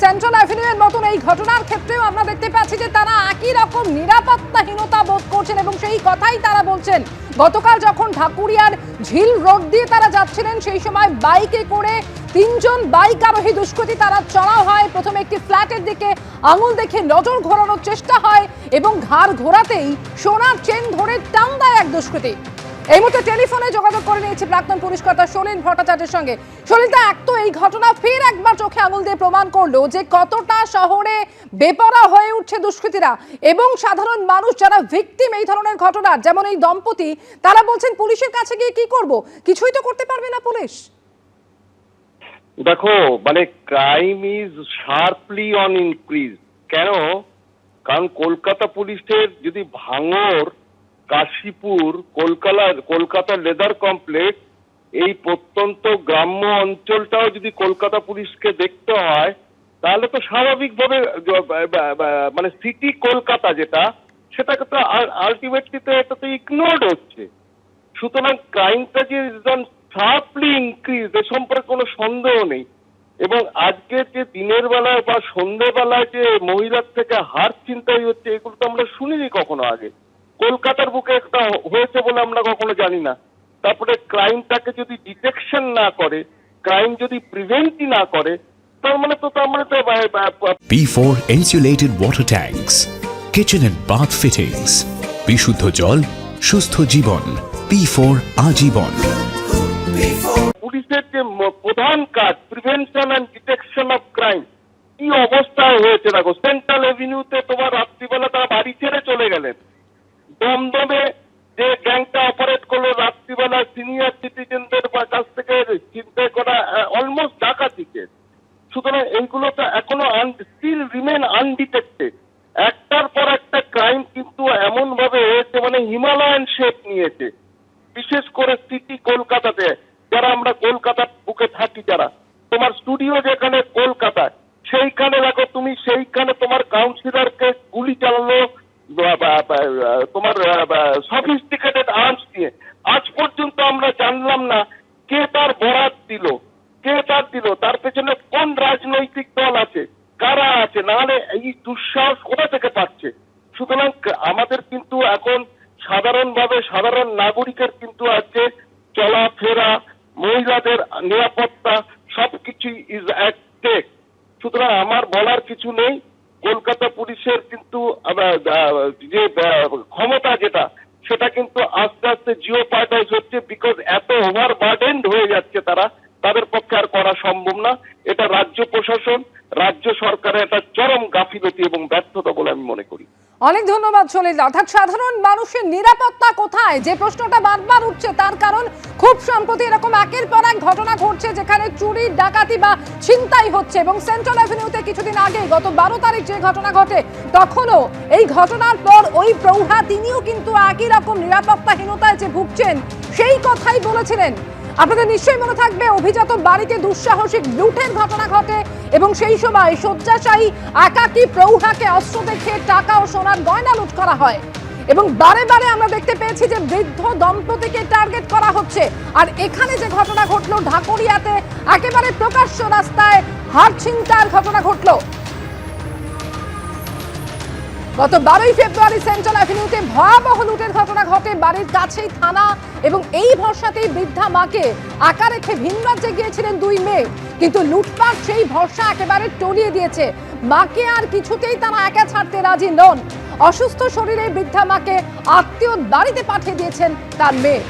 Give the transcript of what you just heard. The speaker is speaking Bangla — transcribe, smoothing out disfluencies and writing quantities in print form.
সেন্ট্রাল অ্যাভিনিউয়ের মতন এই ঘটনার ক্ষেত্রেও আমরা দেখতে পাচ্ছি যে তারা একই রকম নিরাপত্তাহীনতা বোধ করছেন এবং সেই কথাই তারা বলছেন। গতকাল যখন ঢাকুরিয়ার ঝিল রোড দিয়ে তারা যাচ্ছিলেন সেই সময় বাইকে করে তিনজন বাইক আরোহী দুষ্কৃতী তারা চড়াও হয়। প্রথমে একটি ফ্ল্যাটের দিকে আঙুল দেখে নজর ঘোরানোর চেষ্টা হয় এবং ঘাড় ঘোরাতেই সোনার চেন ধরে টান দেয় এক দুষ্কৃতী। এই মুহূর্তে টেলিফোনে যোগাযোগ করে নিয়েছি প্রাক্তন পুলিশ কর্তা সলিল ভট্টাচার্যের সঙ্গে। সলিলদা, এক তো এই ঘটনা ফের একবার চোখে আঙুল দিয়ে প্রমাণ করলো যে কতটা শহরে বেপরোয়া হয়ে উঠছে দুষ্কৃতীরা এবং সাধারণ মানুষ যারা ভিকটিম এই ধরনের ঘটনার, যেমন এই দম্পতি, তারা বলছেন পুলিশের কাছে গিয়ে কি করব, কিছুই তো করতে পারবে না পুলিশ। দেখো, মানে crime is sharply on increase. কেন? কারণ কলকাতা পুলিশের যদি ভাঙর, কাশীপুর, কলকাতা লেদার কমপ্লেক্স, এই প্রত্যন্ত গ্রাম্য অঞ্চলটাও যদি কলকাতা পুলিশকে দেখতে হয় তাহলে তো স্বাভাবিকভাবে মানে সিটি কলকাতা যেটা, সেটাকে তো আলটিমেটলি তো এটা তো ইগনোর্ড হচ্ছে। সুতরাং ক্রাইমটা যে শার্পলি ইনক্রিজ, এ সম্পর্কে কোনো সন্দেহ নেই। এবং আজকে যে দিনের বেলায় বা সন্ধ্যেবেলায় যে মহিলার থেকে হার ছিনতাই হচ্ছে, এগুলো তো আমরা শুনিনি কখনো আগে। কলকাতার বুকে একটা হয়েছে বলে আমরা কখনো জানি না। তারপরে ক্রাইমটাকে যদি ডিটেকশন না করে, ক্রাইম যদি প্রিভেন্টই না করে, তার মানে তো P4 insulated water tanks, kitchen and bath fittings, বিশুদ্ধ জল, সুস্থ জীবন, P4 আজীবন। পুলিশের যে প্রধান কাজ prevention and detection of crime, কি অবস্থায় হয়েছে দেখো। সেন্ট্রাল এভিনিউতে তোমার রাত্রিবেলা তারা বাড়ি ছেড়ে চলে গেলেন। দমদমে যে গ্যাংটা অপারেট করলো রাত্রিবেলা সিনিয়র সিটিজেনদের কাছ থেকে চিন্তায় করা অলমোস্ট ডাকাতিকে। সুতরাং এইগুলো তো এখনো স্টিল রিমেন আনডিটেক্টেড। একটার পর একটা ক্রাইম কিন্তু এমন ভাবে হয়েছে, মানে হিমালয়ান শেপ নিয়েছে। বিশেষ করে সিটি কলকাতাতে, যারা আমরা কলকাতার বুকে থাকি, যারা তোমার স্টুডিও যেখানে কলকাতায়, সেইখানে দেখো তুমি, সেইখানে তোমার কাউন্সিলরকে গুলি চালালো তোমার সফিস্টিকেটেড আর্মস দিয়ে। আজ পর্যন্ত আমরা জানলাম না কে তার বরাত দিল, তার পেছনে কোন রাজনৈতিক দল আছে, কারা আছে, নাহলে এই দুঃসাহস কোথা থেকে পাচ্ছে। সুতরাং আমাদের কিন্তু এখন সাধারণ নাগরিকের কিন্তু আছে চলাফেরা, মহিলাদের নিরাপত্তা, সবকিছু ইজ অ্যাট স্টেক। সুতরাং আমার বলার কিছু নেই। কলকাতা পুলিশের কিন্তু যে ক্ষমতা যেটা, সেটা কিন্তু আস্তে আস্তে জিওপার্টাইজ হচ্ছে, বিকজ এত ওভার বার্ডেন্ড হয়ে যাচ্ছে তারা, তাদের পক্ষে আর করা সম্ভব না। এটা রাজ্য প্রশাসন, রাজ্য সরকারের একটা চরম গাফিলতি এবং ব্যর্থতা বলে আমি মনে করি। অনেক ধন্যবাদ সলিল। অর্থাৎ সাধারণ মানুষের নিরাপত্তা কোথায়, যে প্রশ্নটা বারবার উঠছে, তার কারণ খুব সম্প্রতি এরকম একের পর এক ঘটনা ঘটছে যেখানে চুরি, ডাকাতি বা ছিনতাই হচ্ছে। এবং সেন্ট্রাল অ্যাভিনিউতে কিছুদিন আগে গত 12 তারিখ যে ঘটনা ঘটে, তখনও এই ঘটনার পর ওই প্রৌঢ়া তিনিও কিন্তু একই রকম নিরাপত্তাহীনতায় যে ভুগছেন সেই কথাই বলেছিলেন। আপনাদের নিশ্চয়ই মনে থাকবে, অভিজাত বাড়িতে দুঃসাহসিক লুটের ঘটনা ঘটে এবং সেই সময় শয্যাশায়ী একাকী প্রৌঢ়াকে অস্ত্র দেখে টাকা ও সোনার গয়না লুট করা হয় এবং বারে বারে আমরা দেখতে পেয়েছি যে বৃদ্ধ দম্পতিকে টার্গেট করা হচ্ছে। আর এখানে যে ঘটনা ঘটলো ঢাকুরিয়াতে, একেবারে প্রকাশ্য রাস্তায় হার ছিনতাইয়ের ঘটনা ঘটলো। গত 12ই ফেব্রুয়ারি সেন্ট্রাল অ্যাভিনিউতে ভয়াবহ লুটের ঘটনা ঘটে। বাড়ির কাছেই থানা এবং এই ভরসাতেই বৃদ্ধা মাকে একা রেখে ভিন রাজ্যে গিয়েছিলেন দুই মেয়ে, কিন্তু লুটপাট সেই ভরসা একেবারে টলিয়ে দিয়েছে। মাকে আর কিছুতেই তারা একা ছাড়তে রাজি নন। অসুস্থ শরীরে বৃদ্ধা মাকে আত্মীয় বাড়িতে পাঠিয়ে দিয়েছেন তার মেয়ে।